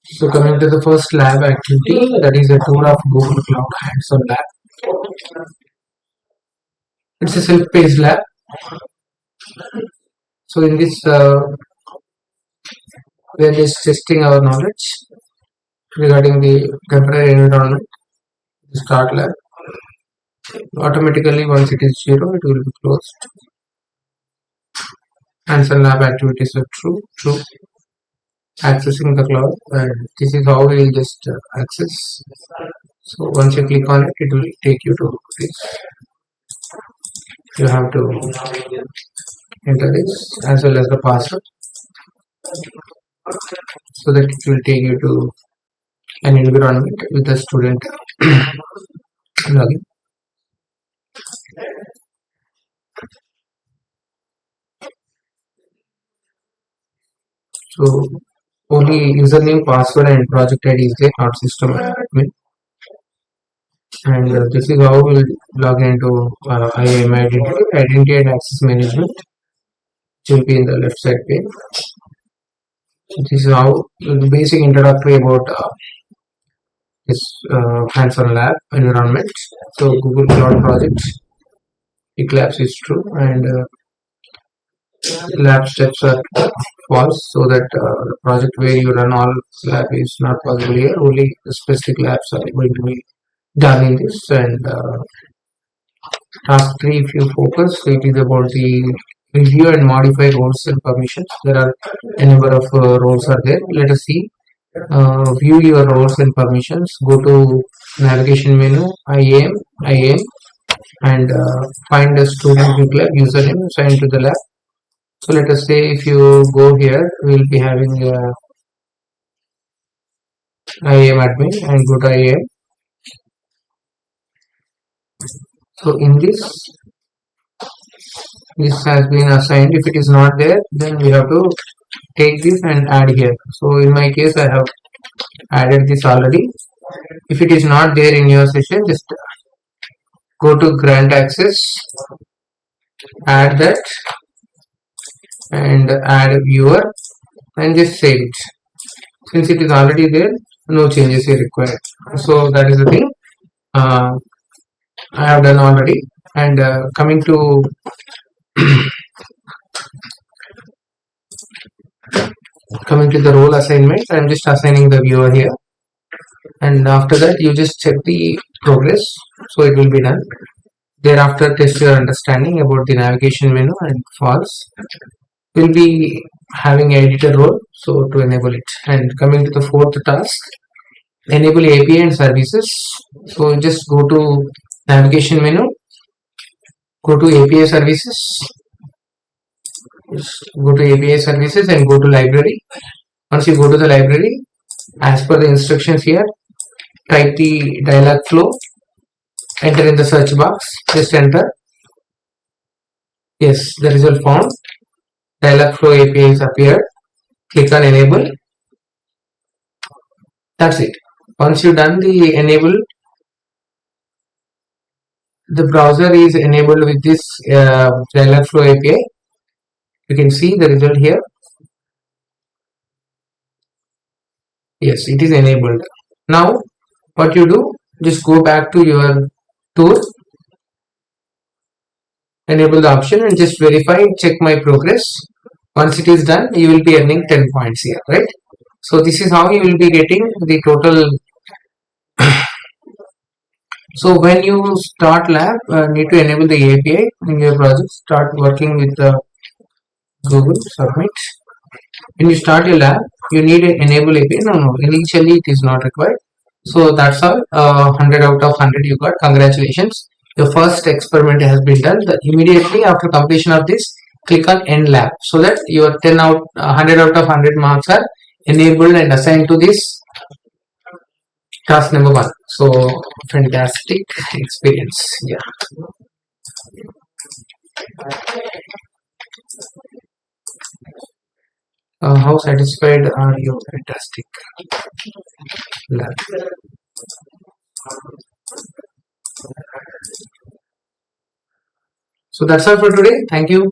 So coming to the first lab activity, that is a tour of Google Cloud hands-on lab. It's a self-paced lab. So in this, we are just testing our knowledge regarding the temporary environment. The start lab. Automatically, once it is 0, it will be closed. Hands-on lab activities are true. Accessing the cloud, and this is how we will just access. So once you click on it, it will take you to this. You have to enter this as well as the password, so that it will take you to an environment with the student login. So only username, password, and project ID is there, not system admin. And this is how we'll log into IAM identity and access management, which will be in the left side pane. So this is how the basic introductory about this hands-on lab environment. So Google Cloud project, Eclipse is true, and lab steps are false, so that the project where you run all lab is not possible here. Only the specific labs are going to be done in this. And task 3, if you focus, it is about the review and modify roles and permissions. There are a number of roles are there. Let us see. View your roles and permissions. Go to navigation menu, IAM, and find the student username, assign to the lab. So let us say if you go here, we will be having IAM admin, and go to IAM. So in this has been assigned. If it is not there, then we have to take this and add here. So in my case, I have added this already. If it is not there in your session, just go to grant access, add that, and add viewer, and just save it. Since it is already there, no changes are required. So that is the thing I have done already. And coming to the role assignment, I am just assigning the viewer here, and after that you just check the progress, so it will be done. Thereafter, test your understanding about the navigation menu, and false. We'll be having editor role, so to enable it. And coming to the fourth task, enable API and services. So just go to navigation menu, go to API services, and go to library. Once you go to the library, as per the instructions here, type the dialog flow, enter in the search box, just enter. Yes, the result found. Dialog flow API is appeared. Click on enable. That's it. Once you done the enable, the browser is enabled with this dialog flow API. You can see the result here. Yes, it is enabled. Now what you do, just go back to your tour, enable the option, and just verify, check my progress. Once it is done, you will be earning 10 points here, right? So this is how you will be getting the total. So when you start lab, need to enable the API in your project. Start working with the Google, submit. When you start your lab, you need an enable API. No, initially it is not required. So that's all. 100 out of 100 you got. Congratulations. The first experiment has been done. Immediately after completion of this, click on end lab, so that your 100 out of 100 marks are enabled and assigned to this task number 1. So fantastic experience. Yeah. How satisfied are you? Fantastic lab. So that's all for today. Thank you.